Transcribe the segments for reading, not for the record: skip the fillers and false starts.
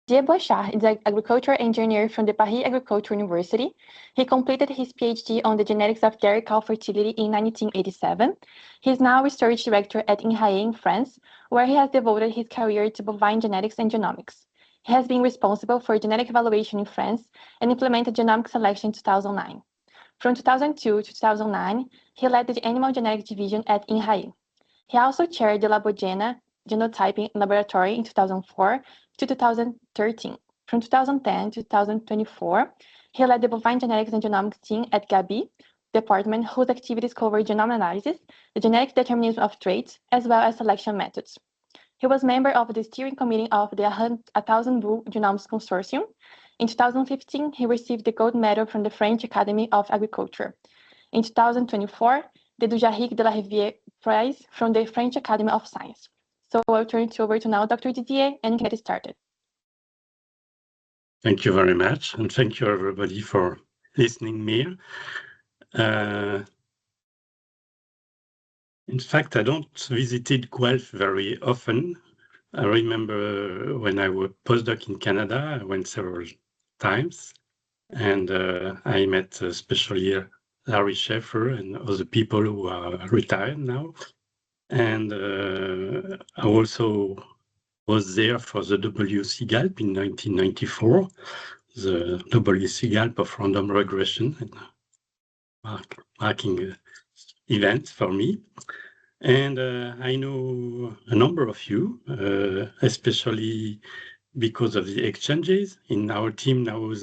Didier Boichard is an agricultural engineer from the Paris Agricultural University. He completed his PhD on the genetics of dairy cow fertility in 1987. He is now research director at INRAE in France, where he has devoted his career to bovine genetics and genomics. He has been responsible for genetic evaluation in France and implemented genomic selection in 2009. From 2002 to 2009, he led the animal genetics division at INRAE. He also chaired the Labogena Genotyping Laboratory in 2004 to 2013. From 2010 to 2024, he led the bovine genetics and genomics team at Gabi department, whose activities cover genome analysis, the genetic determinism of traits, as well as selection methods. He was member of the steering committee of the 1,000 Bull Genomes Consortium. In 2015, he received the gold medal from the French Academy of Agriculture. In 2024, the Dujarric de la Rivière Prize from the French Academy of Science. So I'll turn it over to now Dr. Didier and get started. Thank you very much, and thank you everybody for listening me. In fact, I don't visited Guelph very often. I remember when I was postdoc in Canada, I went several times, and I met especially Larry Schaeffer and other people who are retired now. And I also was there for the WCGALP in 1994, the WCGALP of random regression, and marking event for me. And I know a number of you, especially because of the exchanges. In our team now,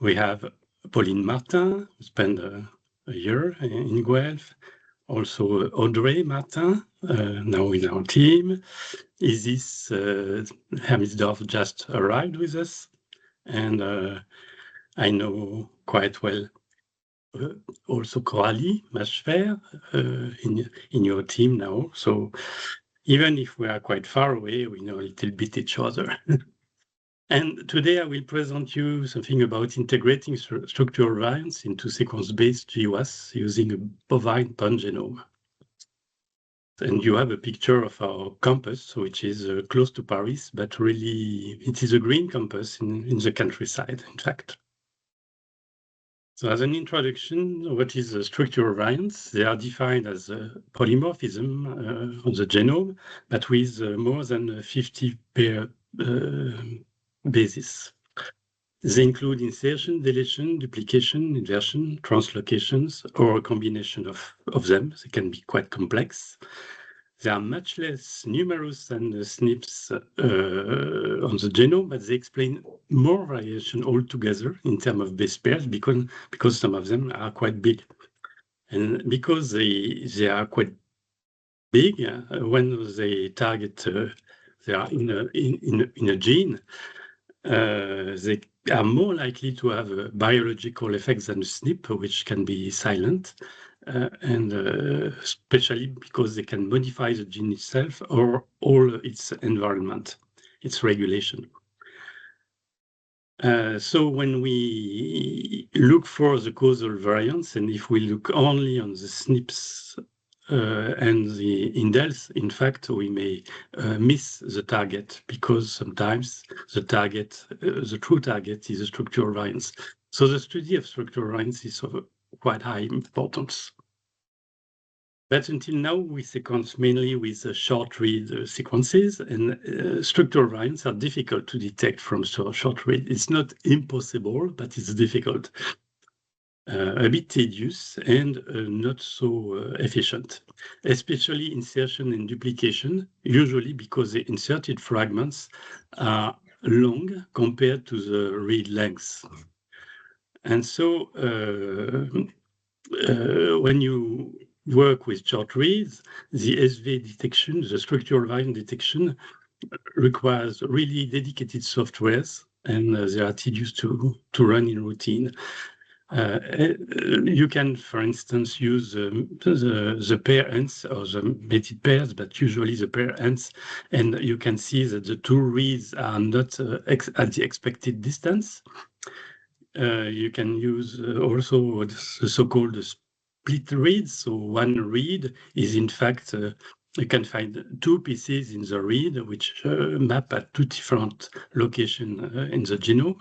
we have Pauline Martin, who spent a year in Guelph. Also Audrey Martin, now in our team. Isis Hermisdorf just arrived with us. And I know quite well also Coralie Machefer in your team now. So even if we are quite far away, we know a little bit each other. And today I will present you something about integrating structural variants into sequence-based GWAS using a bovine pangenome. And you have a picture of our campus, which is close to Paris, but really it is a green campus in the countryside, in fact. So as an introduction, what is structural variants? They are defined as a polymorphism on the genome, but with more than 50 pair bases. They include insertion, deletion, duplication, inversion, translocations, or a combination of them. They can be quite complex. They are much less numerous than the SNPs on the genome, but they explain more variation altogether in terms of base pairs because some of them are quite big. And because they are quite big, when they target, they are in a gene, they are more likely to have biological effects than a SNP, which can be silent, and especially because they can modify the gene itself or all its environment, its regulation. So when we look for the causal variants, and if we look only on the SNPs and the indels, in fact, we may miss the target because sometimes the true target is a structural variance. So the study of structural variance is of quite high importance. But until now, we sequence mainly with short read sequences, and structural variants are difficult to detect from short read. It's not impossible, but it's difficult. A bit tedious and not so efficient, especially insertion and duplication, usually because the inserted fragments are long compared to the read length. And so when you work with short reads, the SV detection, the structural variant detection, requires really dedicated softwares, and they are tedious to run in routine. You can, for instance, use the pair ends or the mated pairs, but usually the pair ends, and you can see that the two reads are not at the expected distance. You can use also the so-called split reads. So one read is in fact You can find two pieces in the read which map at two different locations in the genome.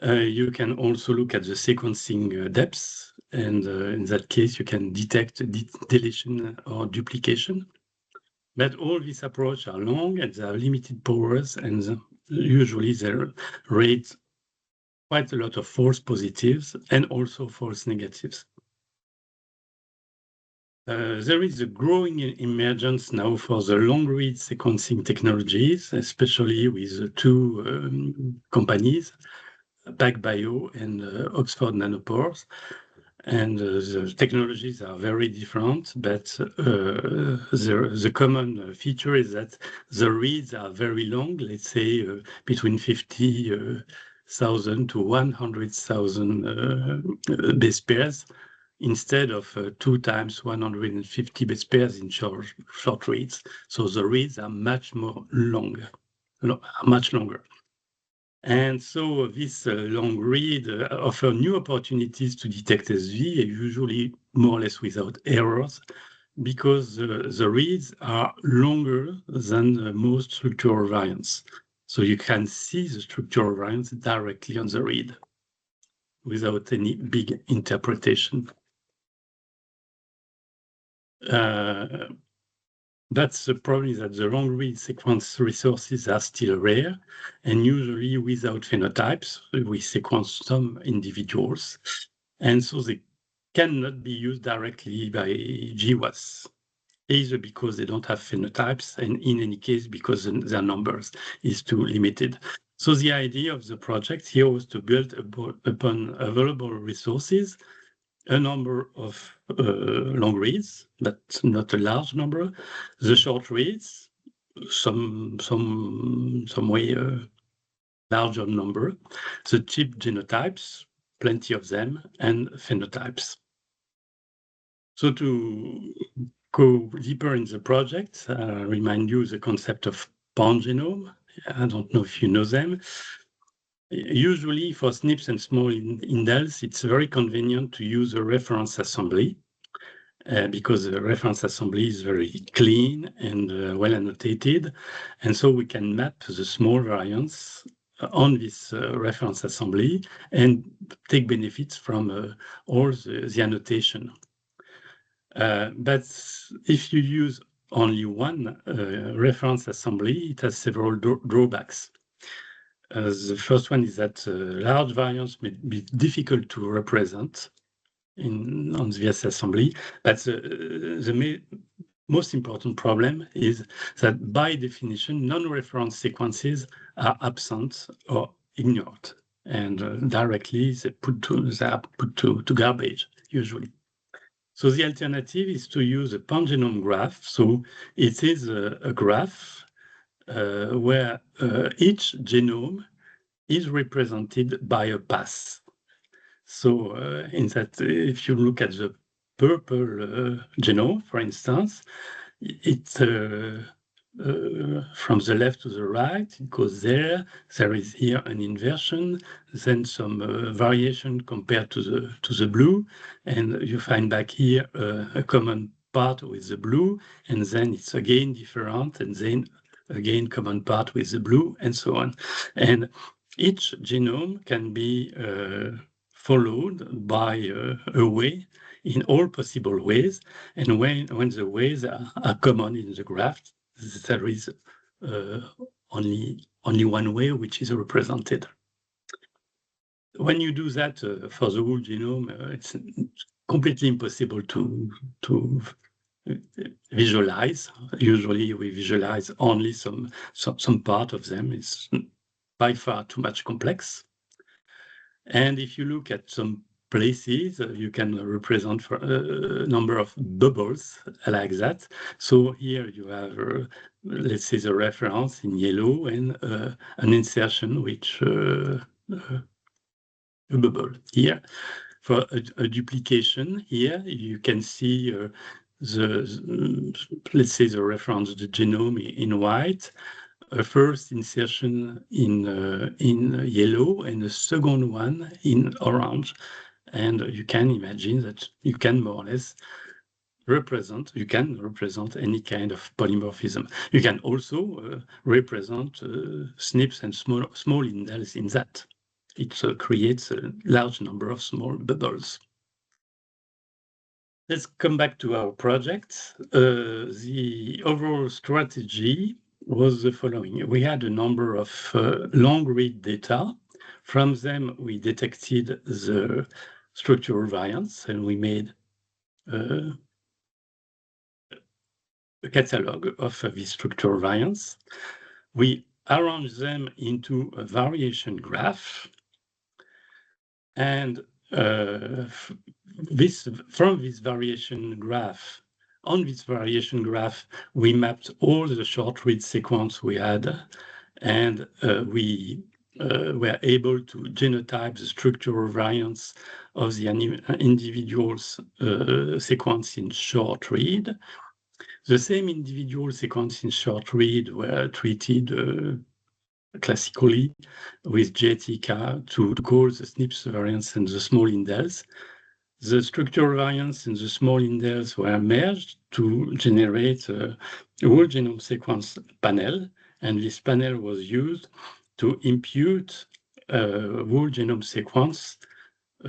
You can also look at the sequencing depths, and in that case, you can detect deletion or duplication. But all these approaches are long and they have limited powers, and usually they rate quite a lot of false positives and also false negatives. There is a growing emergence now for the long-read sequencing technologies, especially with two companies, PacBio and Oxford Nanopores. And the technologies are very different, but the common feature is that the reads are very long, let's say between 50,000 to 100,000 base pairs, instead of 2 times 150 base pairs in short reads. So the reads are much longer. And so this long read offers new opportunities to detect SV, usually more or less without errors, because the reads are longer than most structural variants. So you can see the structural variants directly on the read without any big interpretation. That's the problem, is that the long-read sequence resources are still rare, and usually without phenotypes. We sequence some individuals, and so they cannot be used directly by GWAS, either because they don't have phenotypes, and in any case, because their numbers is too limited. So the idea of the project here was to build upon available resources a number of long reads, but not a large number. The short reads, some way larger number. The cheap genotypes, plenty of them, and phenotypes. So to go deeper in the project, remind you the concept of Pangenome. I don't know if you know them. Usually for SNPs and small indels, it's very convenient to use a reference assembly because the reference assembly is very clean and well annotated. And so we can map the small variants on this reference assembly and take benefits from all the annotation. But if you use only one reference assembly, it has several drawbacks. The first one is that large variants may be difficult to represent on the assembly, but the most important problem is that by definition, non-reference sequences are absent or ignored, and directly they are put to garbage usually. So the alternative is to use a pangenome graph. So it is a graph where each genome is represented by a path. So in that, if you look at the purple genome, for instance, it from the left to the right, it goes there. There is here an inversion, then some variation compared to the blue, and you find back here a common part with the blue, and then it's again different, and then again common part with the blue, and so on. And each genome can be followed by a way in all possible ways, and when the ways are common in the graph, there is only one way which is represented. When you do that for the whole genome, it's completely impossible to visualize. Usually we visualize only some part of them. It's by far too much complex. And if you look at some places, you can represent for a number of bubbles like that. So here you have, let's say, the reference in yellow and an insertion which a bubble here. For a duplication here, you can see let's say the reference, the genome in white, a first insertion in yellow and a second one in orange. And you can imagine that you can more or less you can represent any kind of polymorphism. You can also represent SNPs and small indels in that. It creates a large number of small bubbles. Let's come back to our project. The overall strategy was the following. We had a number of long-read data. From them, we detected the structural variants, and we made a catalog of these structural variants. We arranged them into a variation graph, and from this variation graph, we mapped all the short read sequence we had, and we were able to genotype the structural variants of the individuals sequence in short read. The same individual sequence in short read were treated classically with JTK to call the SNPs variants and the small indels. The structural variants in the small indels were merged to generate a whole genome sequence panel, and this panel was used to impute a whole genome sequence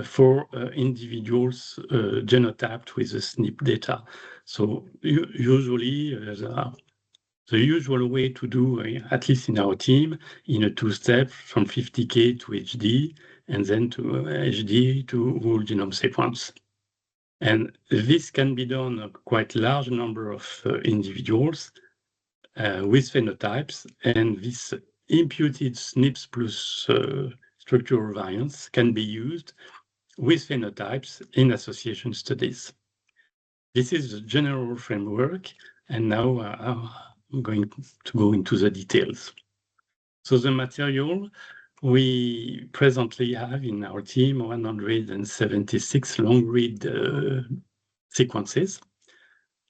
for individuals genotyped with the SNP data. So usually the usual way to do, at least in our team, in a two-step from 50K to HD, and then to HD to whole genome sequence. And this can be done on quite large number of individuals with phenotypes, and this imputed SNPs plus structural variants can be used with phenotypes in association studies. This is the general framework, and now I'm going to go into the details. So the material, we presently have in our team 176 long-read sequences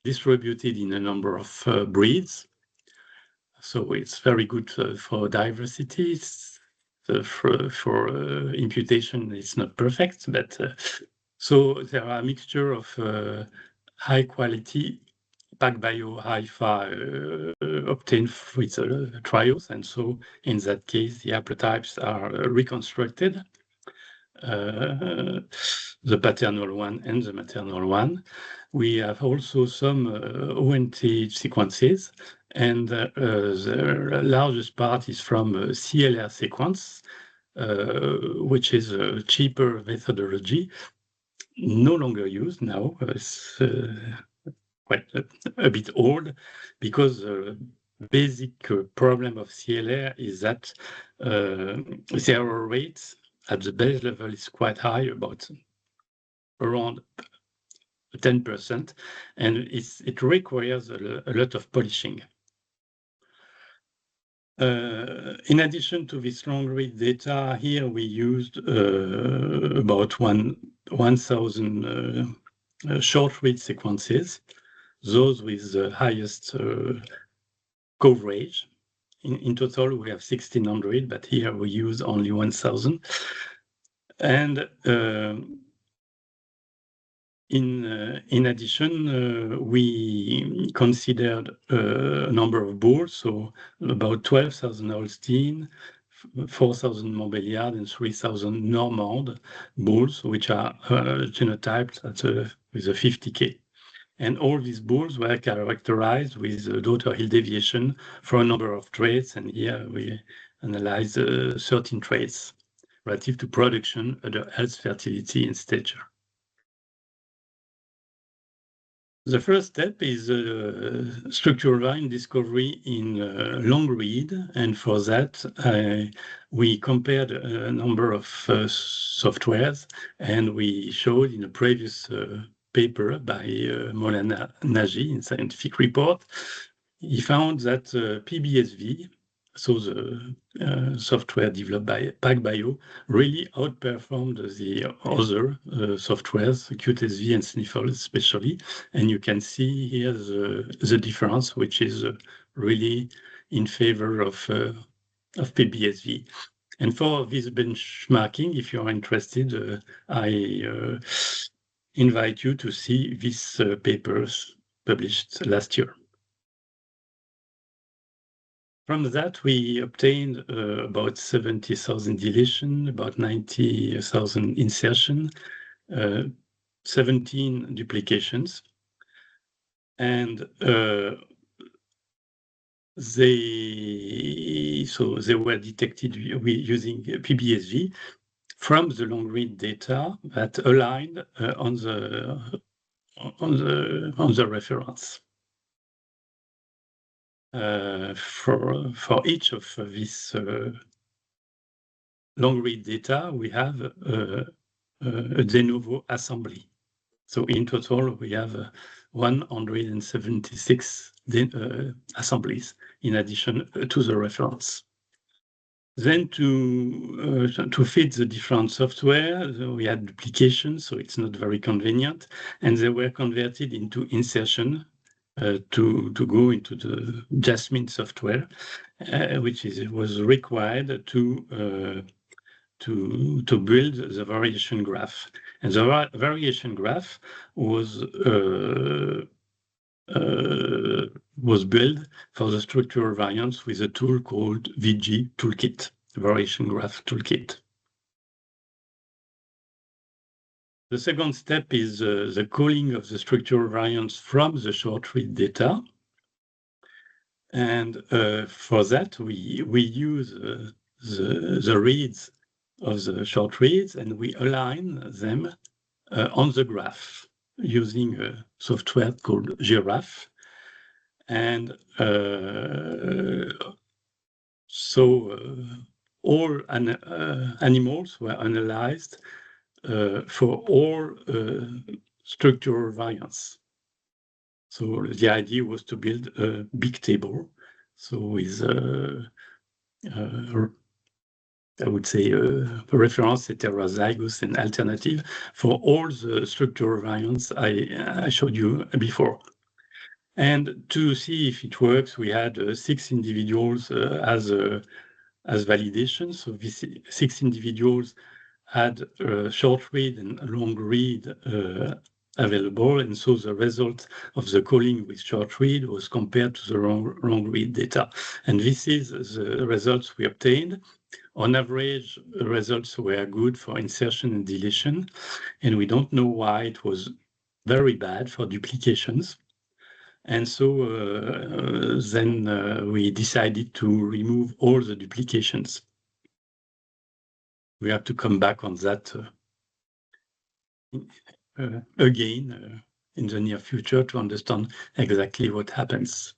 distributed in a number of breeds. So it's very good for diversity. For imputation, it's not perfect, but so there are a mixture of high quality PacBio Hi-Fi obtained with trials, and so in that case, the haplotypes are reconstructed, the paternal one and the maternal one. We have also some ONTH sequences, and the largest part is from CLR sequence, which is a cheaper methodology, no longer used now. It's quite a bit old, because the basic problem of CLR is that the error rate at the base level is quite high, about around 10%, and it requires a lot of polishing. In addition to this long-read data, here we used about 1,000 short-read sequences, those with the highest coverage. In total, we have 1,600, but here we use only 1,000. And in addition, we considered a number of bulls, so about 12,000 Holstein, 4,000 Montbéliard, and 3,000 Normand bulls, which are genotyped with a 50K. And all these bulls were characterized with a daughter hill deviation for a number of traits, and here we analyzed 13 traits relative to production, other health, fertility, and stature. The first step is structural variant discovery in long read, and for that we compared a number of softwares, and we showed in a previous paper by Molana Nagy in Scientific Report, he found that PBSV, so the software developed by PacBio, really outperformed the other softwares, QTSV and Sniffle especially. And you can see here the difference, which is really in favor of PBSV. And for this benchmarking, if you're interested, I invite you to see these papers published last year. From that, we obtained about 70,000 deletion, about 90,000 insertion, 17 duplications, and they were detected using PBSV from the long read data that aligned on the reference. For each of these long read data, we have a de novo assembly. So in total, we have 176 assemblies in addition to the reference. Then to fit the different software, we had duplications, so it's not very convenient, and they were converted into insertion to go into the Jasmine software, which was required to build the variation graph. And the variation graph was built for the structural variance with a tool called VG Toolkit, Variation Graph Toolkit. The second step is the calling of the structural variance from the short read data. And for that, we use the reads of the short reads, and we align them on the graph using a software called Giraffe. And all animals were analyzed for all structural variance. So the idea was to build a big table. So with I would say reference, heterozygous, and alternative for all the structural variants I showed you before. And to see if it works, we had 6 individuals as validation. So these 6 individuals had short read and long read available, and so the result of the calling with short read was compared to the long read data. And this is the results we obtained. On average, the results were good for insertion and deletion, and we don't know why it was very bad for duplications. And so then we decided to remove all the duplications. We have to come back on that again in the near future to understand exactly what happens.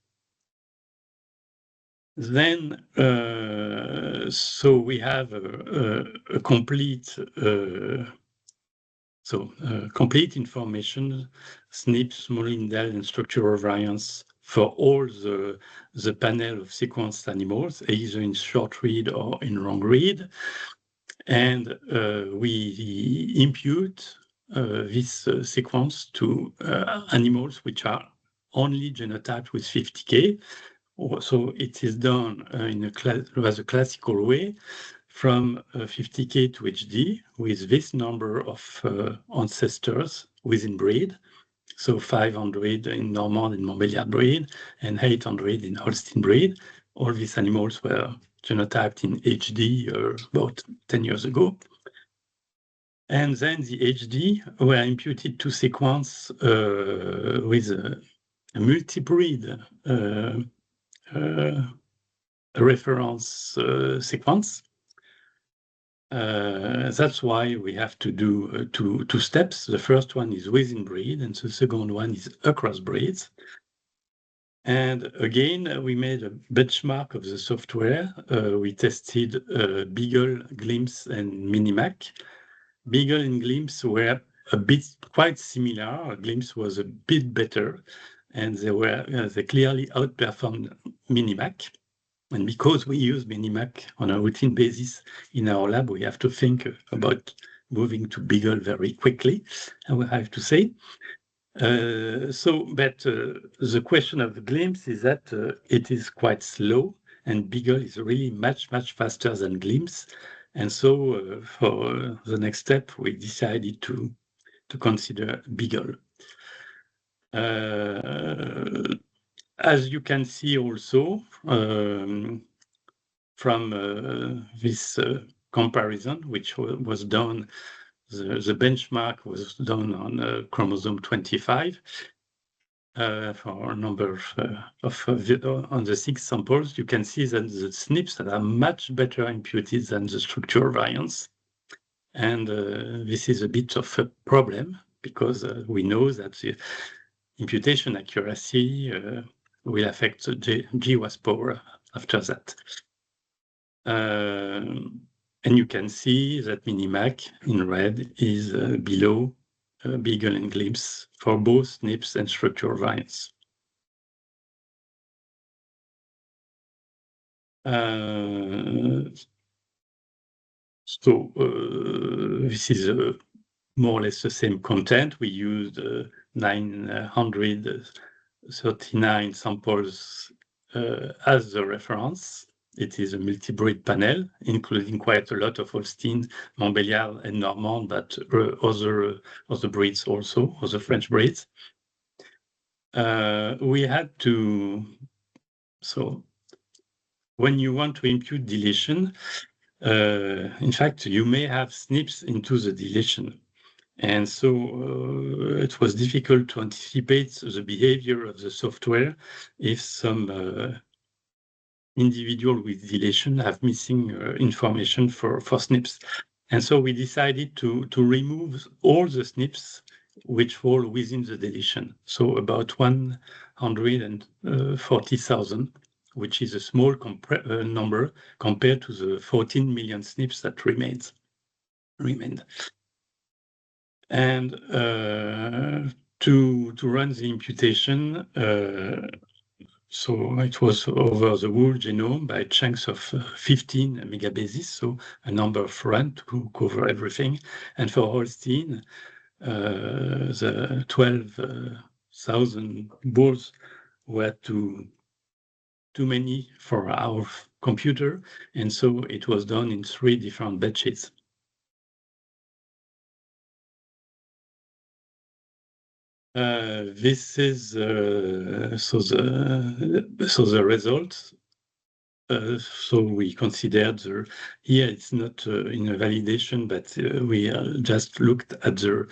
Then, so we have a complete complete information, SNP, small indel, and structural variance for all the panel of sequenced animals, either in short read or in long read. And we impute this sequence to animals which are only genotyped with 50K. So it is done in a classical way from 50K to HD with this number of ancestors within breed. So 500 in Normand and Montbéliard breed and 800 in Holstein breed. All these animals were genotyped in HD about 10 years ago. And then the HD were imputed to sequence with a multi-breed reference sequence. That's why we have to do two steps. The first one is within breed, and the second one is across breeds. And again, we made a benchmark of the software. We tested Beagle, Glimpse, and Minimac. Beagle and Glimpse were quite similar. Glimpse was a bit better, and they clearly outperformed Minimac. And because we use Minimac on a routine basis in our lab, we have to think about moving to Beagle very quickly, I will have to say. But the question of Glimpse is that it is quite slow, and Beagle is really much, much faster than Glimpse. And so for the next step, we decided to to consider Beagle. As you can see also from this comparison, which was done, the benchmark was done on chromosome 25 for a number on the 6 samples. You can see that the SNPs are much better imputed than the structural variants. And this is a bit of a problem because we know that the imputation accuracy will affect the GWAS power after that. And you can see that Minimac in red is below Beagle and Glimpse for both SNPs and structural variants. This is more or less the same content. We used 939 samples as the reference. It is a multi-breed panel, including quite a lot of Holstein, Montbéliard, and Normand, but other breeds also, other French breeds. We had to, so when you want to impute deletion, in fact, you may have SNPs into the deletion. And so it was difficult to anticipate the behavior of the software if some individual with deletion have missing information for SNPs. And so we decided to remove all the SNPs which fall within the deletion. So about 140,000, which is a small number compared to the 14 million SNPs that remained. And to run the imputation, so it was over the whole genome by chunks of 15 megabases, so a number of runs to cover everything. And for Holstein, the 12,000 balls were too many for our computer, and so it was done in 3 different batches. This is so the results. So we considered here it's not in a validation, but we just looked at the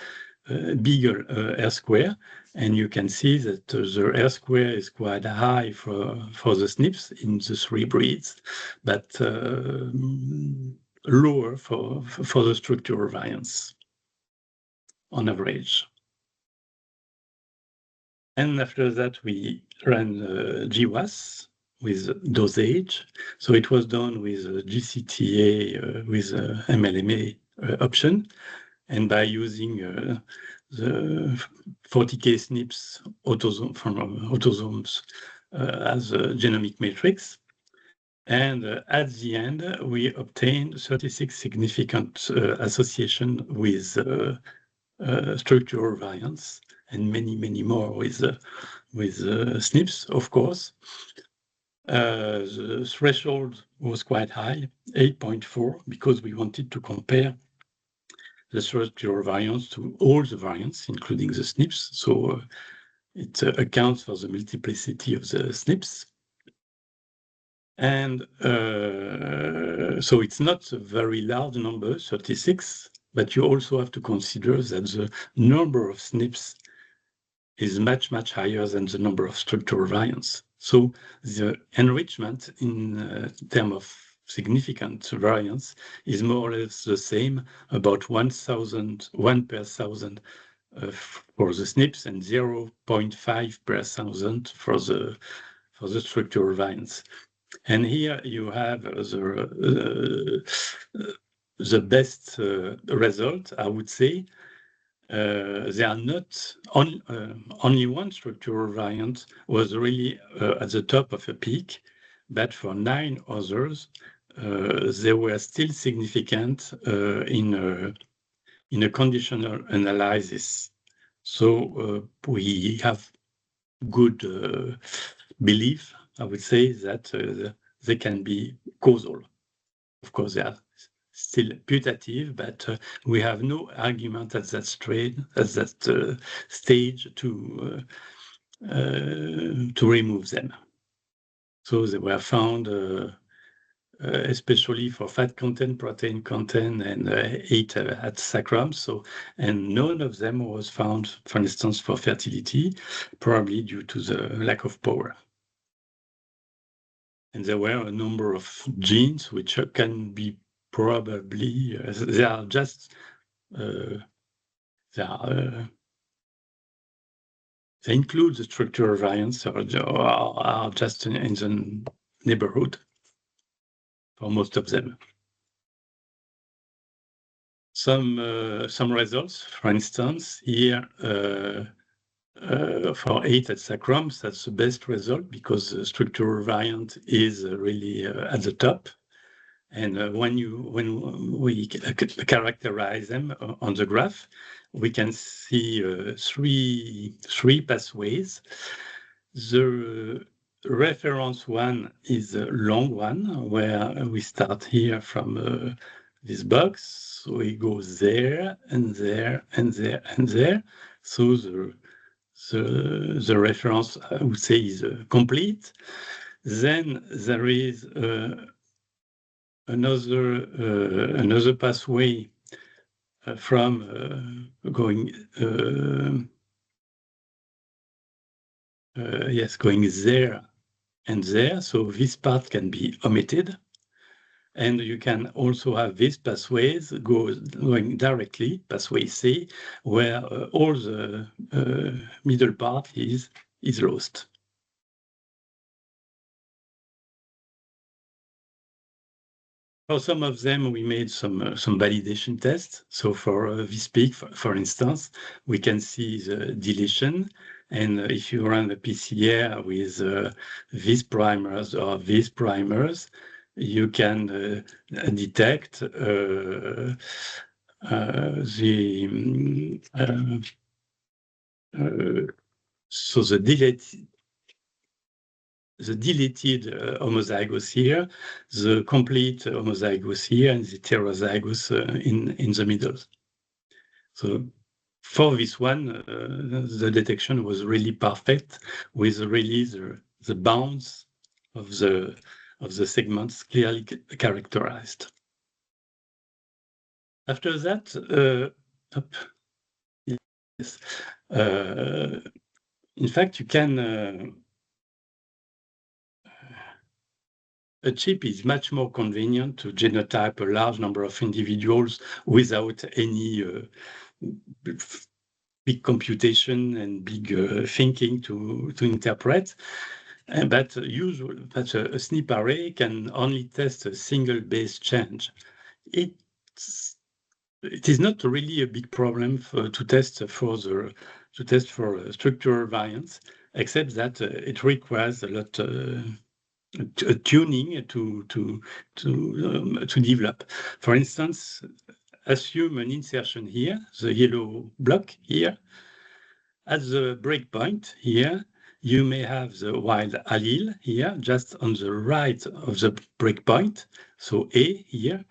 Beagle R-square, and you can see that the R-square is quite high for the SNPs in the 3 breeds, but lower for the structural variants on average. And after that, we ran GWAS with dosage. So it was done with GCTA with MLMA option. And by using the 40K SNPs from autosomes as a genomic matrix. And at the end, we obtained 36 significant association with structural variants, and many more with SNPs, of course. The threshold was quite high, 8.4, because we wanted to compare the structural variants to all the variants, including the SNPs. So it accounts for the multiplicity of the SNPs. And so it's not a very large number, 36, but you also have to consider that the number of SNPs is much higher than the number of structural variants. So the enrichment in terms of significant variants is more or less the same, about 1 per 1,000 for the SNPs and 0.5 per 1,000 for the structural variants. And here you have the best result, I would say. There are not only one structural variant was really at the top of a peak, but for 9 others, they were still significant in a conditional analysis. So we have good belief, I would say, that they can be causal. Of course, they are still putative, but we have no argument at that stage to remove them. So they were found, especially for fat content, protein content, and 8 at sacrum. So, and none of them was found, for instance, for fertility, probably due to the lack of power. And there were a number of genes which can be probably, they are just, they include the structural variants or are just in the neighborhood for most of them. Some results, for instance, here for 8 at sacrums, that's the best result because the structural variant is really at the top. And when we characterize them on the graph, we can see three pathways. The reference one is a long one, where we start here from this box. So we go there and there and there and there. So the reference, I would say, is complete. Then there is another pathway from going going there and there. So this part can be omitted. And you can also have these pathways going directly, pathway C, where all the middle part is lost. For some of them, we made some validation tests. So for this peak, for instance, we can see the deletion. And if you run the PCR with these primers or these primers, you can detect so the deleted homozygous here, the complete homozygous here, and the heterozygous in the middle. So for this one, the detection was really perfect, with really the bounds of the segments clearly characterized. After that, yes, in fact, you can. A chip is much more convenient to genotype a large number of individuals without any big computation and big thinking to interpret. But a SNP array can only test a single base change. It is not really a big problem to test for structural variants, except that it requires a lot. Tuning to develop. For instance, assume an insertion here, the yellow block here. At the breakpoint here, you may have the wild allele here, just on the right of the breakpoint, so A here,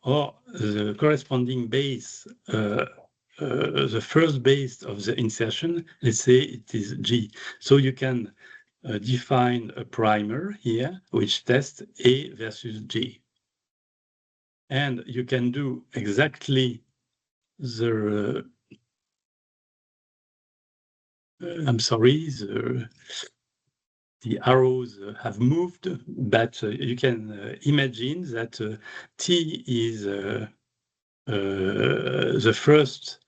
or the corresponding base, the first base of the insertion, let's say it is G. So you can define a primer here, which tests A versus G. And you can do exactly the, I'm sorry, the arrows have moved, but you can imagine that T is the first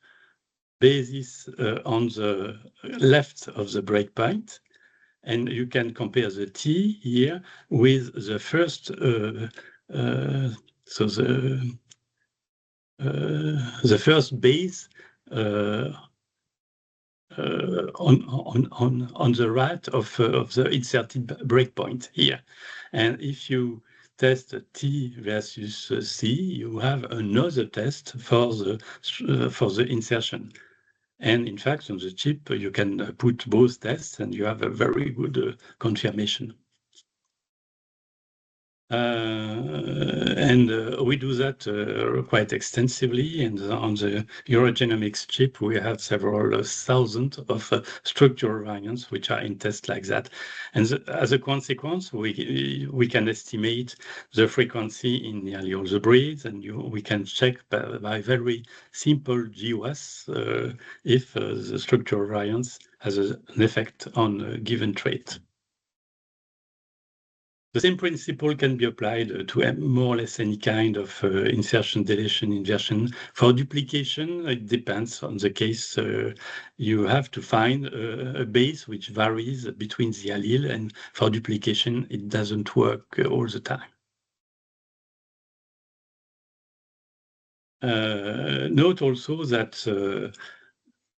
basis on the left of the breakpoint. And you can compare the T here with the first, so the first base on the right of the inserted breakpoint here. And if you test T versus C, you have another test for the insertion. And in fact, on the chip, you can put both tests and you have a very good confirmation. And And we do that quite extensively. And on the Eurogenomics chip, we have several thousand of structural variants which are in tests like that. And as a consequence, we can estimate the frequency in nearly all the breeds, and we can check by very simple GWAS if the structural variance has an effect on a given trait. The same principle can be applied to more or less any kind of insertion, deletion, inversion. For duplication, it depends on the case. You have to find a base which varies between the allele, and for duplication, it doesn't work all the time. Note also that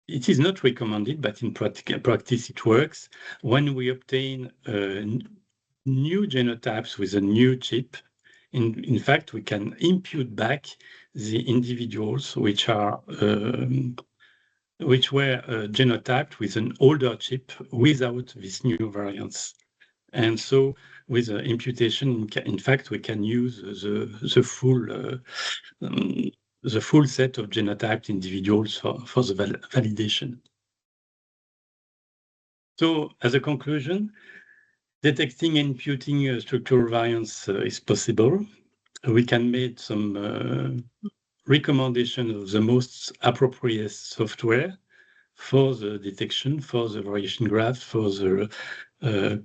it is not recommended, but in practice it works. When we obtain new genotypes with a new chip, in fact, we can impute back the individuals which were genotyped with an older chip without these new variants. And so with the imputation, in fact, we can use the full set of genotyped individuals for the validation. So as a conclusion, detecting and imputing structural variants is possible. We can make some recommendation of the most appropriate software for the detection, for the variation graph, for the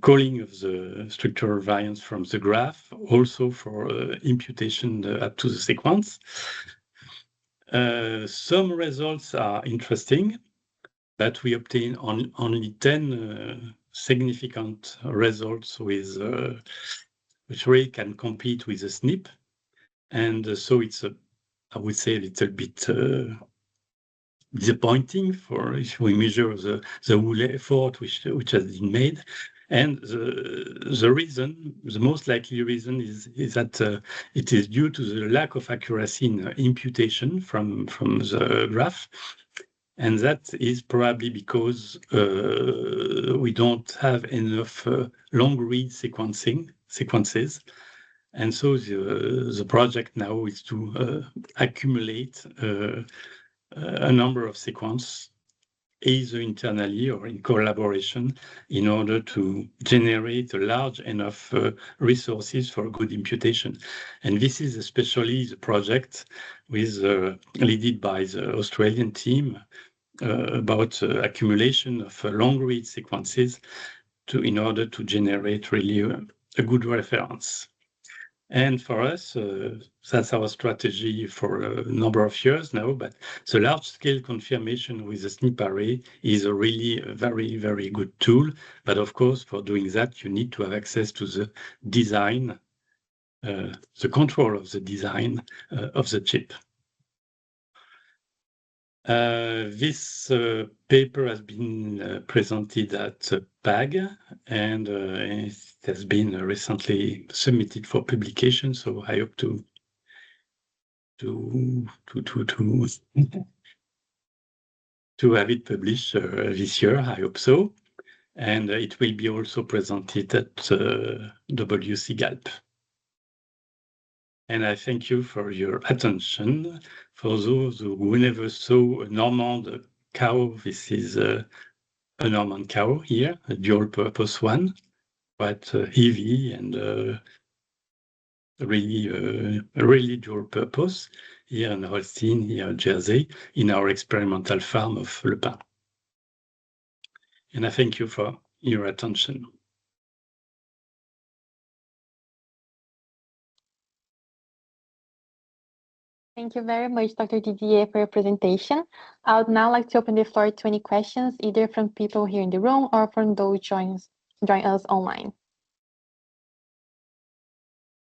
calling of the structural variance from the graph, also for imputation up to the sequence. Some results are interesting, but we obtain only 10 significant results with which really can compete with the SNP. And so it's I would say a little bit disappointing for if we measure the whole effort which has been made. And the reason, the most likely reason is that it is due to the lack of accuracy in imputation from the graph. And that is probably because we don't have enough long read sequences. And so the project now is to accumulate a number of sequences, either internally or in collaboration, in order to generate a large enough resources for good imputation. And this is especially the project led by the Australian team about accumulation of long read sequences in order to generate really a good reference. And for us, that's our strategy for a number of years now, but the large-scale confirmation with the SNP array is a really very, very good tool. But of course, for doing that, you need to have access to the design, the control of the design of the chip. This paper has been presented at PAG, and it has been recently submitted for publication. So I hope to have it published this year. I hope so, and it will be also presented at WCGALP. And I thank you for your attention. For those who never saw a Normand cow, this is a Normand cow here, a dual purpose one, quite heavy and really dual purpose here in Holstein, here in Jersey, in our experimental farm of Le Pin. And I thank you for your attention. Thank you very much, Dr. Didier, for your presentation. I would now like to open the floor to any questions, either from people here in the room or from those join us online.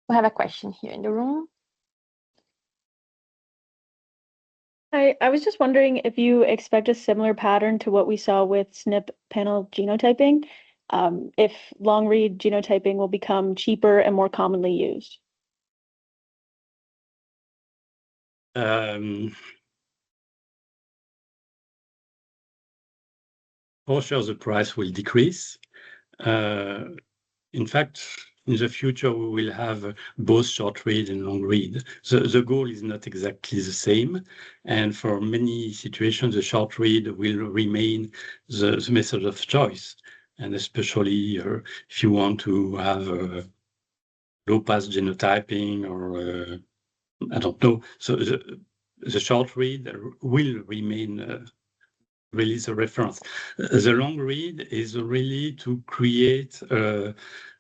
We have a question here in the room. Hi, I was just wondering if you expect a similar pattern to what we saw with SNP panel genotyping, if long read genotyping will become cheaper and more commonly used. For sure, the price will decrease. In fact, in the future we will have both short read and long read. The goal is not exactly the same, and for many situations the short read will remain the method of choice, and especially if you want to have low pass genotyping or I don't know. So the short read will remain really the reference. The long read is really to create a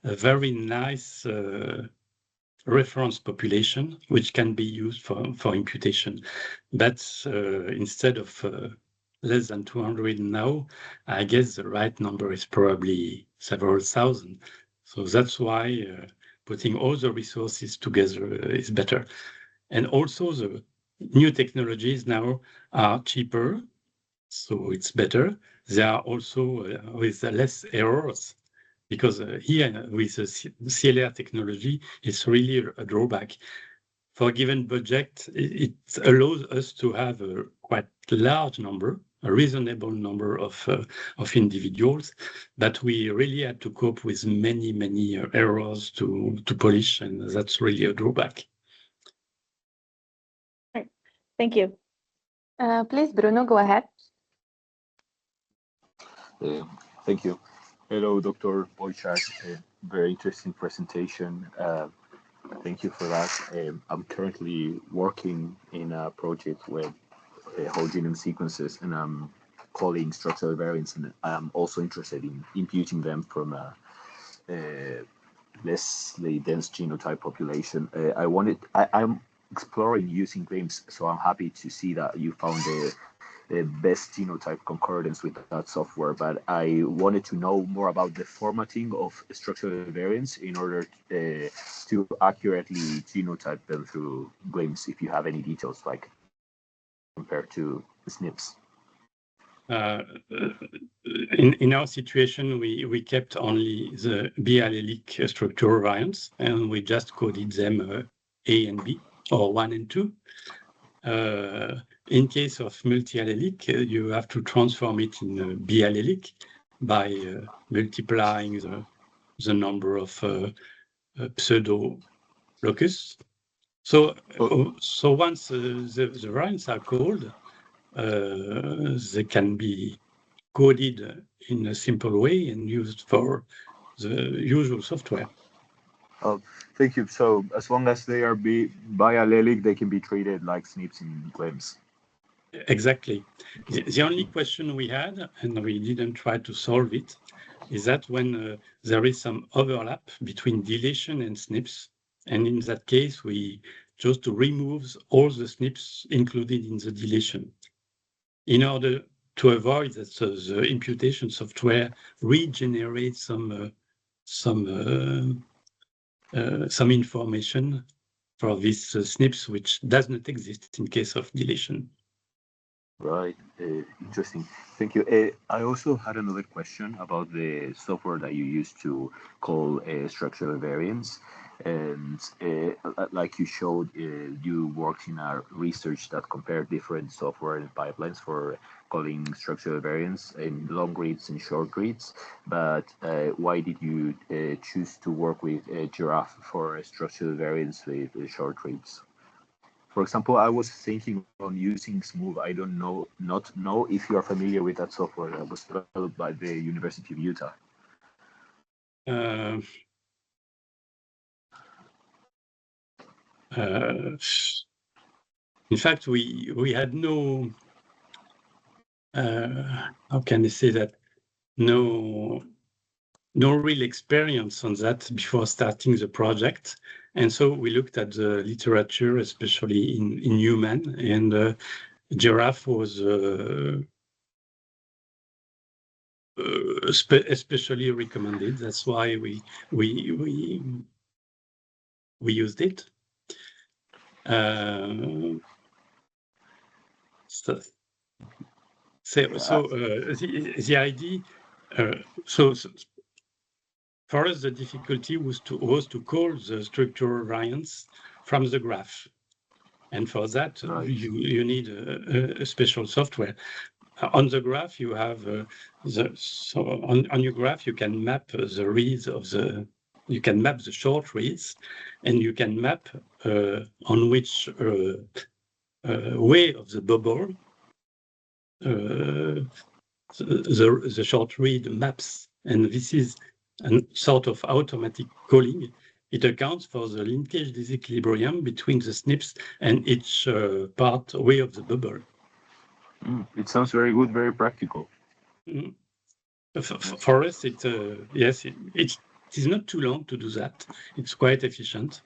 very nice reference population, which can be used for imputation. But instead of less than 200 now, I guess the right number is probably several thousand. So that's why putting all the resources together is better. And also the new technologies now are cheaper, so it's better. They are also with less errors, because here with the CLR technology, it's really a drawback. For a given budget, it allows us to have a quite large number, a reasonable number of individuals, but we really had to cope with many errors to polish, and that's really a drawback. Right. Thank you. Please, Bruno, go ahead. Thank you. Hello, Dr. Boichard. Very interesting presentation. Thank you for that. I'm currently working in a project with whole genome sequences, and I'm calling structural variants, and I'm also interested in imputing them from a lessly dense genotype population. I'm exploring using GLIMS, so I'm happy to see that you found the best genotype concordance with that software, but I wanted to know more about the formatting of structural variants in order to accurately genotype them through GLIMS, if you have any details, like compared to SNPs. In our situation, we kept only the biallelic structural variants, and we just coded them A and B, or 1 and 2. In case of multi-allelic, you have to transform it in biallelic by multiplying the number of pseudo locus. So once the variants are called, they can be coded in a simple way and used for the usual software. Thank you. So as long as they are biallelic, they can be treated like SNPs in GLIMS. Exactly. The only question we had, and we didn't try to solve it, is that when there is some overlap between deletion and SNPs, and in that case, we chose to remove all the SNPs included in the deletion, in order to avoid that the imputation software regenerates some information for these SNPs, which does not exist in case of deletion. Right. Interesting. Thank you. I also had another question about the software that you use to call structural variants. And like you showed, you worked in a research that compared different software and pipelines for calling structural variants in long reads and short reads. But why did you choose to work with Giraffe for structural variants with short reads? For example, I was thinking on using Smooth. I don't know, not know if you are familiar with that software that was developed by the University of Utah. In fact, we had no, how can I say that, no real experience on that before starting the project. And so we looked at the literature, especially in human, and Giraffe was especially recommended. That's why we used it. The idea. So for us, the difficulty was to call the structural variants from the graph, and for that Right. you need a special software. On the graph, you have on your graph you can map the reads of the you can map the short reads, and you can map on which way of the bubble the short read maps. And this is a sort of automatic calling. It accounts for the linkage disequilibrium between the SNPs and each part way of the bubble. It sounds very good, very practical. For us, it is not too long to do that. It's quite efficient,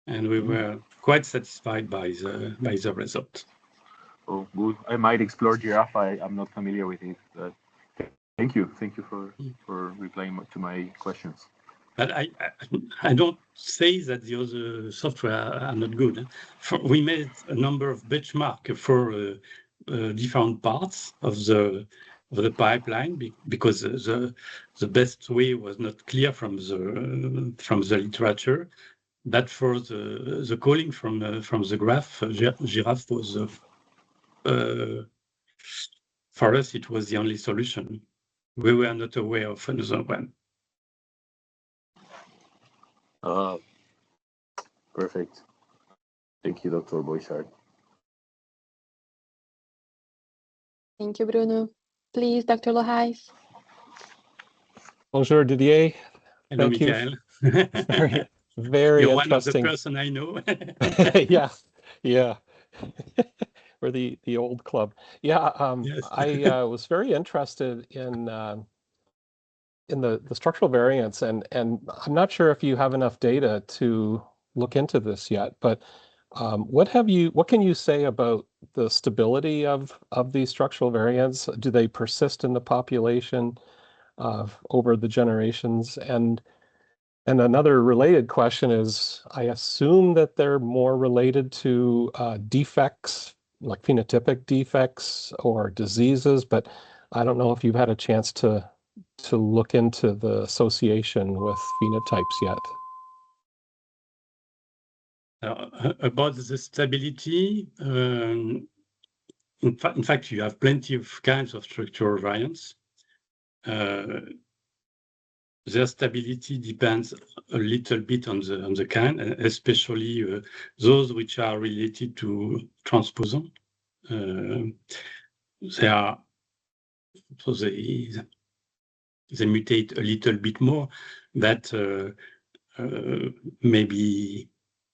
and we were quite satisfied by the result. Oh, good. I might explore giraffe. I'm not familiar with it. Thank you for replying to my questions. But I don't say that the other software are not good. We made a number of benchmarks for different parts of the pipeline because the best way was not clear from the literature. But for the calling from the graph, giraffe was for us it was the only solution. We were not aware of another one. Perfect. Thank you, Dr. Boichard. Thank you, Bruno. Please, Dr. Lohais. Bonjour, Didier. Hello, Thank Michael. you. Very You're interesting. one of the person I know. Yeah. We're the old club. Yeah, Yes. I was very interested in the structural variants, and I'm not sure if you have enough data to look into this yet, but what can you say about the stability of these structural variants? Do they persist in the population over the generations? And another related question is, I assume that they're more related to defects, like phenotypic defects or diseases, but I don't know if you've had a chance to look into the association with phenotypes yet. About the stability, in fact, you have plenty of kinds of structural variants. Their stability depends a little bit on the kind, especially those which are related to transposon. They mutate a little bit more, but maybe,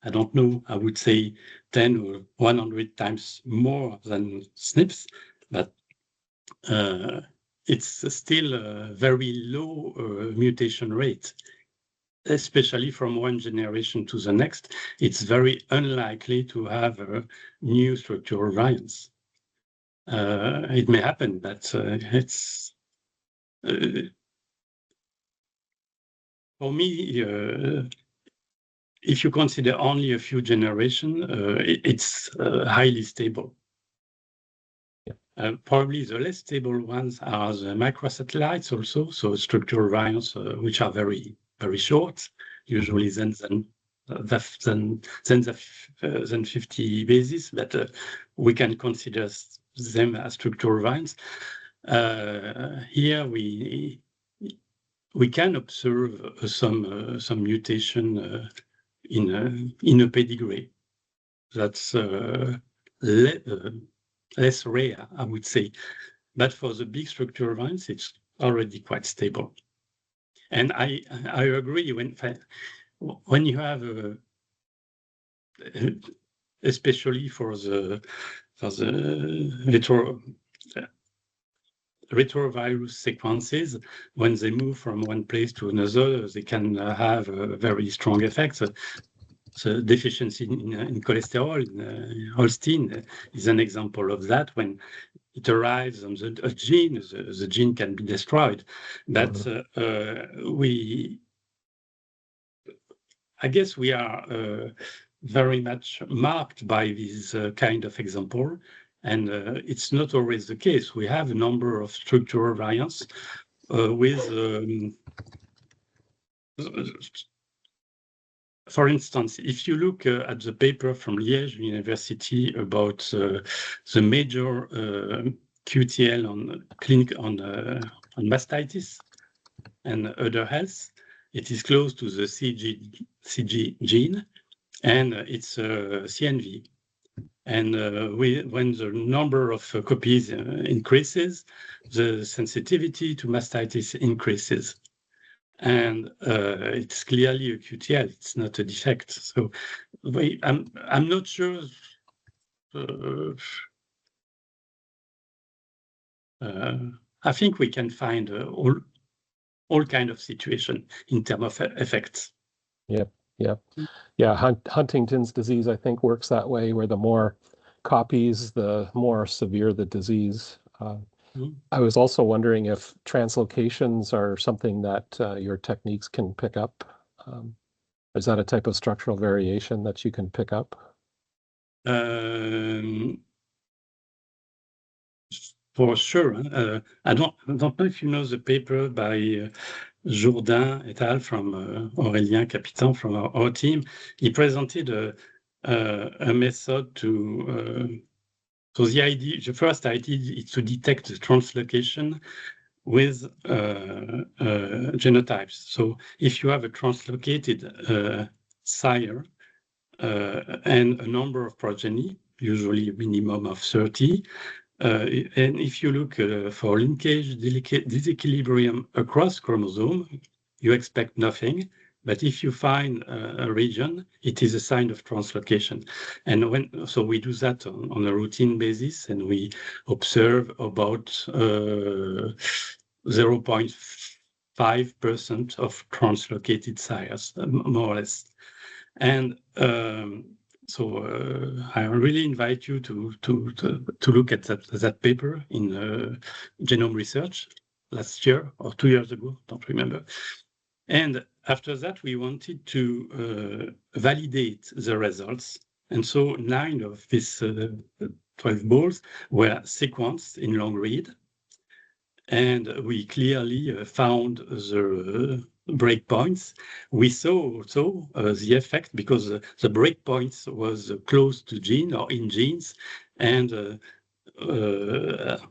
I don't know, I would say 10 or 100 times more than SNPs, but it's still a very low mutation rate, especially from one generation to the next. It's very unlikely to have new structural variants. It may happen, but it's for me, if you consider only a few generations, it's highly stable. Probably the less stable ones are the microsatellites also, so structural variants which are very, very short, usually than 50 bases, but we can consider them as structural variants. Here we can observe some mutation in a pedigree. That's less rare, I would say. But for the big structural variants, it's already quite stable. And I agree when you have especially for the retrovirus sequences, when they move from one place to another, they can have very strong effects. The deficiency in cholesterol, in Holstein, is an example of that. When it arrives on a gene, the gene can be destroyed. But I guess we are very much marked by this kind of example. And it's not always the case. We have a number of structural variants with, for instance, if you look at the paper from Liège University about the major QTL on mastitis and other health, It is close to the CG gene, and it's CNV. And when the number of copies increases, the sensitivity to mastitis increases. And it's clearly a QTL, it's not a defect. So I'm not sure. I think we can find all kind of situation in terms of effects. Yeah. Huntington's disease, I think, works that way, where the more copies, the more severe the disease. I was also wondering if translocations are something that your techniques can pick up. Is that a type of structural variation that you can pick up? For sure. I don't know if you know the paper by Jourdain et al. From Aurélien Capitan from our team. He presented a method to. So the first idea is to detect the translocation with genotypes. So if you have a translocated sire and a number of progeny, usually a minimum of 30, and if you look for linkage disequilibrium across chromosome, you expect nothing. But if you find a region, it is a sign of translocation. And so we do that on a routine basis, and we observe about 0.5% of translocated sires, more or less. And so I really invite you to look at that paper in Genome Research last year or 2 years ago, don't remember. And after that, we wanted to validate the results. And so 9 of these 12 balls were sequenced in long read. And we clearly found the breakpoints. We saw also the effect because the breakpoints was close to gene or in genes. And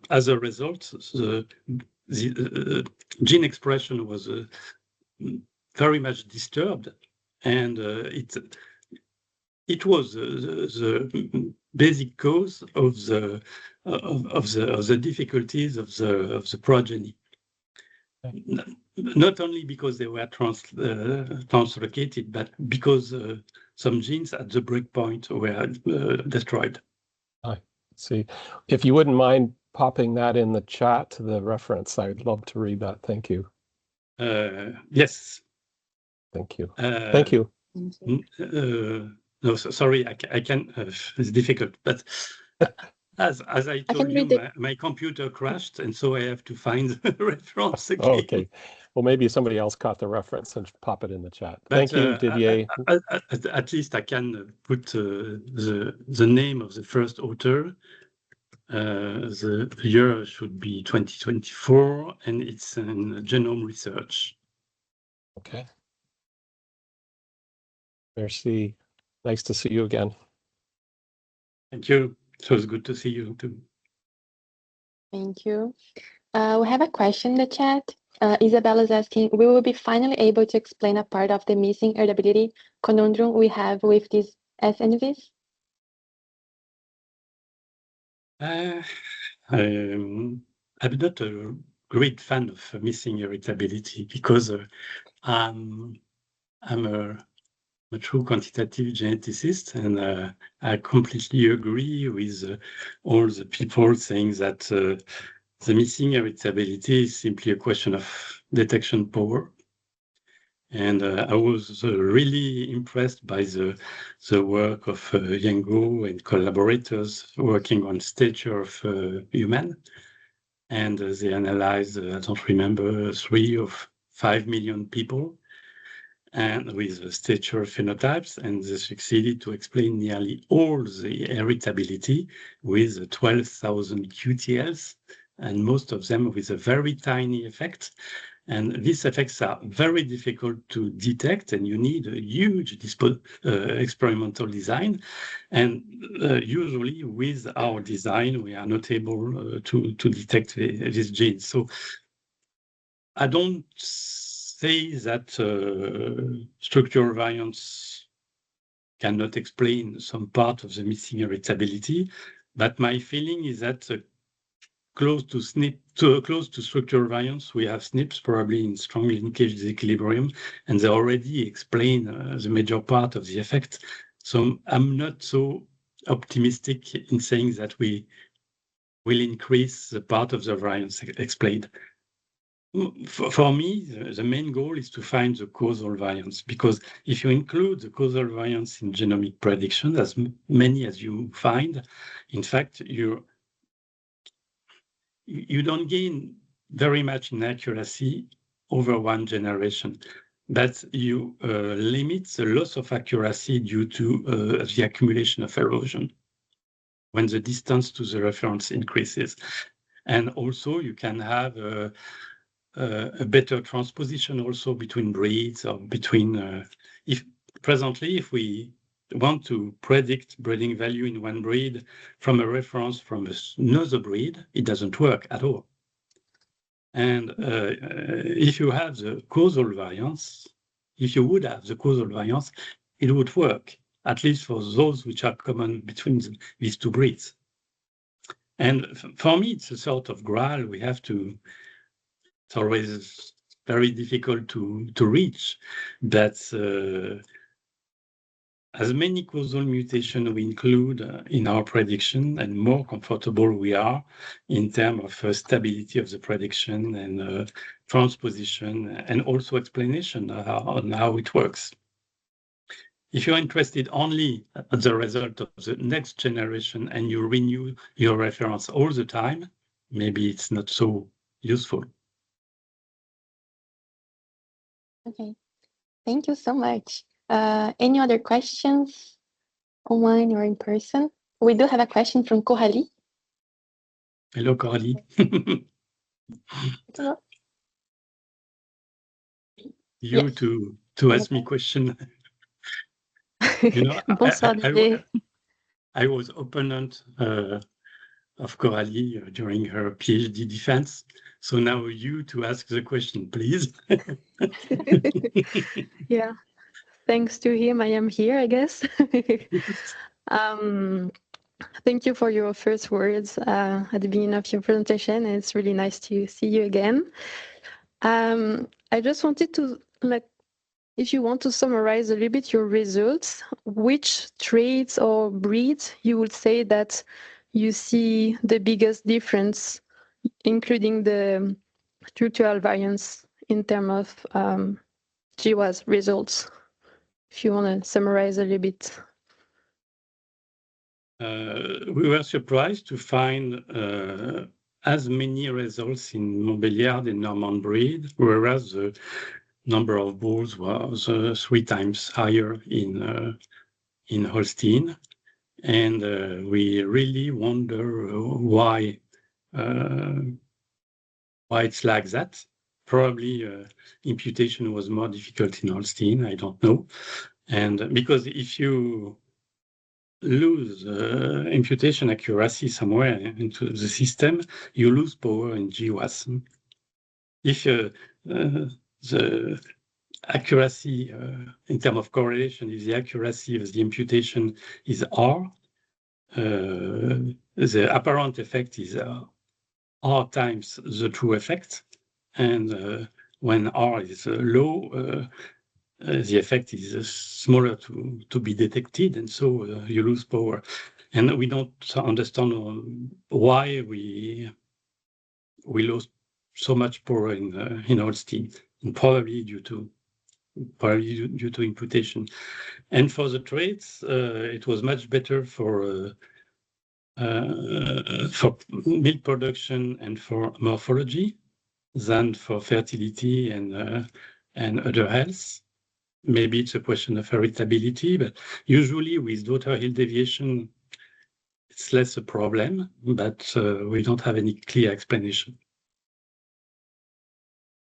as a result, the gene expression was very much disturbed, and it was the basic cause of the difficulties of the progeny. Not only because they were translocated, but because some genes at the breakpoint were destroyed. I see. If you wouldn't mind popping that in the chat, the reference, I'd love to read that. Thank you. Yes. Thank you. Thank you. No, sorry, I can. It's difficult, but as I told you, my computer crashed, and so I have to find the reference again. Oh, okay. Well, maybe somebody else caught the reference and pop it in the chat. But, thank you, Didier. At least I can put the name of the first author. The year should be 2024, and it's in Genome Research. Okay. Merci. Nice to see you again. Thank you. It was good to see you too. Thank you. We have a question in the chat. Isabella is asking, we will be finally able to explain a part of the missing heritability conundrum we have with these SNVs? I'm not a great fan of missing heritability because I'm a true quantitative geneticist, and I completely agree with all the people saying that the missing heritability is simply a question of detection power. And I was really impressed by the work of Yango and collaborators working on stature of human. And they analyzed, I don't remember, 3 or 5 million people, and with stature phenotypes, and they succeeded to explain nearly all the heritability with 12,000 QTLs, and most of them with a very tiny effect. And these effects are very difficult to detect, and you need a huge experimental design. And usually with our design, we are not able to detect these genes. So I don't say that structural variance cannot explain some part of the missing heritability, but my feeling is that close to structural variance, we have SNPs probably in strong linkage disequilibrium, and they already explain the major part of the effect. So I'm not so optimistic in saying that we will increase the part of the variance explained. For me, the main goal is to find the causal variance, because if you include the causal variance in genomic prediction, as many as you find, in fact, you don't gain very much in accuracy over one generation, but you limit the loss of accuracy due to the accumulation of erosion when the distance to the reference increases. And also you can have a better transposition also between breeds, or between, if we want to predict breeding value in one breed from a reference from another breed, it doesn't work at all. And if you have the causal variance, if you would have the causal variance, it would work, at least for those which are common between these two breeds. And for me, it's a sort of graal we have to. It's always very difficult to reach, but as many causal mutations we include in our prediction, and more comfortable we are in terms of stability of the prediction and transposition, and also explanation on how it works. If you're interested only at the result of the next generation and you renew your reference all the time, maybe it's not so useful. Okay, thank you so much. Any other questions online or in person? We do have a question from Coralie. Hello, Coralie. Hello. You Yes. to ask me question. You know, Bonsoir, Didier. I was opponent of Coralie during her PhD defense. So now you to ask the question, please. Yeah, thanks to him, I am here, I guess. Thank you for your first words at the beginning of your presentation. It's really nice to see you again. I just wanted to, if you want to summarize a little bit your results, which traits or breeds you would say that you see the biggest difference, including the structural variance in terms of GWAS results? If you want to summarize a little bit. We were surprised to find as many results in Montbéliard and Normand breed, whereas the number of bulls was 3 times higher in Holstein. And we really wonder why it's like that. Probably imputation was more difficult in Holstein, I don't know. And because if you lose imputation accuracy somewhere into the system, you lose power in GWAS. If the accuracy in terms of correlation, if the accuracy of the imputation is R, the apparent effect is R times the true effect. And when R is low, the effect is smaller to be detected, and so you lose power. And we don't understand why we lost so much power in Holstein, and probably due to imputation. And for the traits, it was much better for milk production and for morphology than for fertility and other health. Maybe it's a question of heritability, but usually with daughter hill deviation, it's less a problem, but we don't have any clear explanation.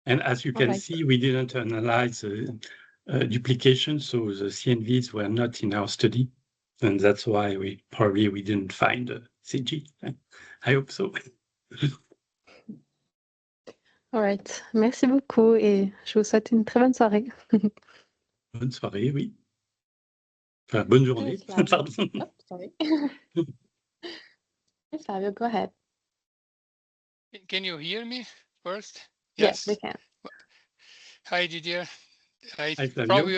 And as you can see, we didn't analyze duplication, so the CNVs were not in our study, and that's why we didn't find CG. I hope so. All right. Merci beaucoup et je vous souhaite une très bonne soirée. Bonne soirée, oui. Enfin, bonne journée. Flavio. Pardon. Oh, sorry. Flavio, go ahead. Can you hear me first? Yes, we can. Hi, Didier. Hi, Flavio. Probably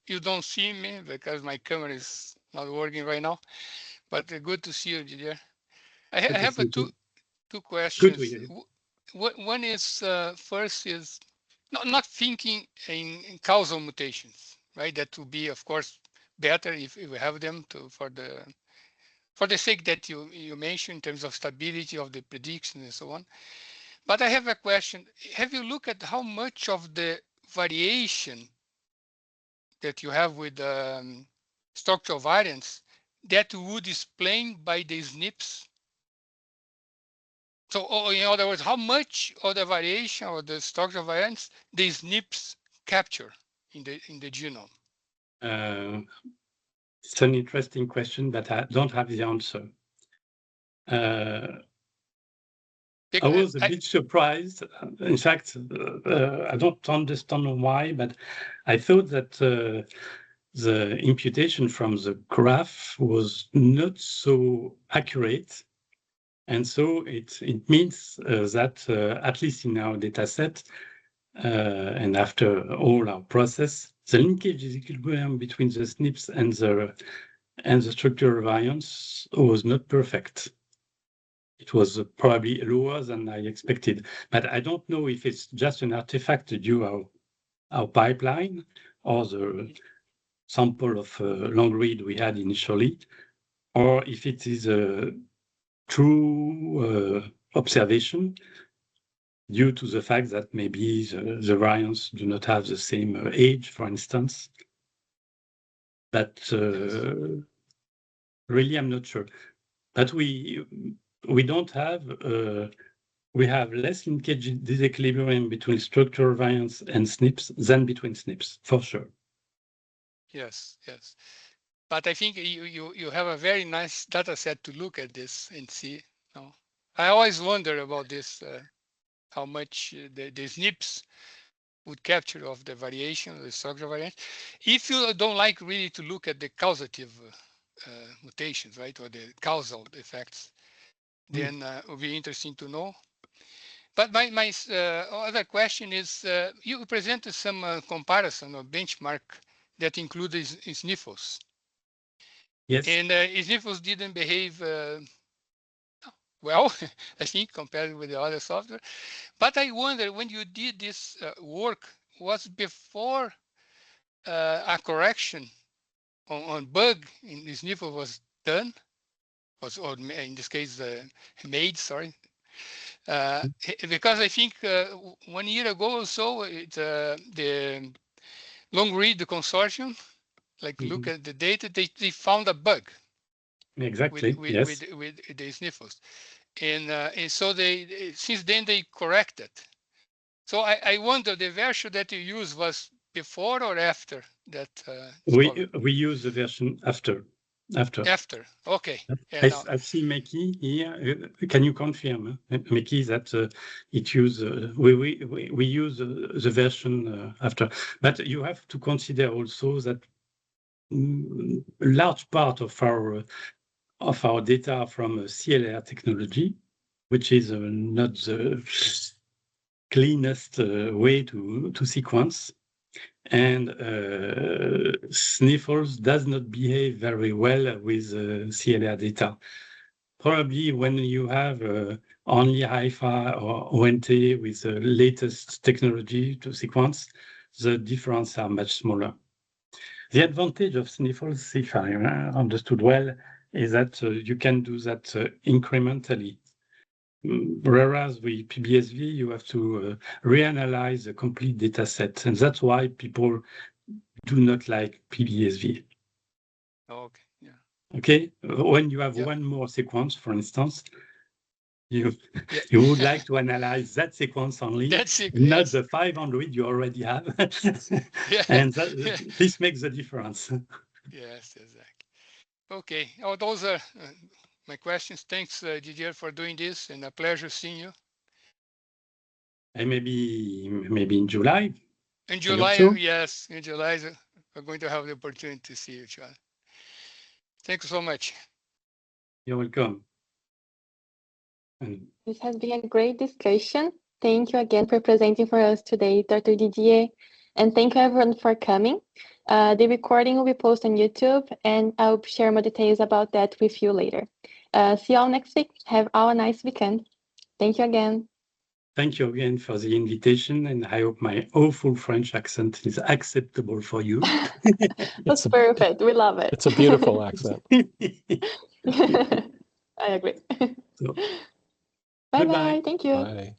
you don't see me because my camera is not working right now. But good to see you, Didier. I have two questions. Good to hear you. One is first is not thinking in causal mutations, right? That would be, of course, better if we have them for the sake that you mentioned in terms of stability of the prediction and so on. But I have a question. Have you looked at how much of the variation that you have with structural variants that would explain by the SNPs? So in other words, how much of the variation or the structural variants the SNPs capture in the genome? It's an interesting question, but I don't have the answer. I was a bit surprised. In fact, I don't understand why, but I thought that the imputation from the graph was not so accurate. And so it means that at least in our data set, and after all our process, the linkage equilibrium between the SNPs and the structural variance was not perfect. It was probably lower than I expected, but I don't know if it's just an artifact due to our pipeline or the sample of long read we had initially, or if it is a true observation due to the fact that maybe the variants do not have the same age, for instance. But really, I'm not sure. But we don't have, we have less linkage disequilibrium between structural variants and SNPs than between SNPs, for sure. Yes. But I think you have a very nice data set to look at this and see. No? I always wonder about this, how much the SNPs would capture of the variation, the structural variant. If you don't like really to look at the causative mutations, right, or the causal effects, then it would be interesting to know. But my other question is, you presented some comparison or benchmark that included sniffles. Yes. And sniffles didn't behave well, I think, compared with the other software. But I wonder, when you did this work, was before a correction on bug in the sniffle was done, or in this case made, sorry. Because I think 1 year ago or so, the long read, the consortium, look at the data, they found a bug. Exactly. With the sniffles, and so they since then they corrected. So I wonder, the version that you use was before or after that? We use the version after. After, okay. I see Meki here. Can you confirm, Meki, that it use we use the version after? But you have to consider also that a large part of our data from CLR technology, which is not the cleanest way to sequence. And sniffles does not behave very well with CLR data. Probably when you have only HiFi or ONT with the latest technology to sequence, the difference are much smaller. The advantage of sniffles, if I understood well, is that you can do that incrementally. Whereas with PBSV, you have to reanalyze the complete data set. And that's why people do not like PBSV. Okay, yeah. Okay, when you have one more sequence, for instance, you would like to analyze that sequence only, not the 500 you already have. And this makes the difference. Yes, exactly. Okay, those are my questions. Thanks, Didier, for doing this, and a pleasure seeing you. And maybe in July. In I July, hope so. yes, in July, we're going to have the opportunity to see each other. Thank you so much. You're welcome. And This has been a great discussion. Thank you again for presenting for us today, Dr. Didier. And thank you everyone for coming. The recording will be posted on YouTube, and I'll share more details about that with you later. See you all next week. Have all a nice weekend. Thank you again. thank you again for the invitation, and I hope my awful French accent is acceptable for you. That's perfect. We love it. It's a beautiful accent. I agree. So, Bye goodbye. bye. Thank you. Bye.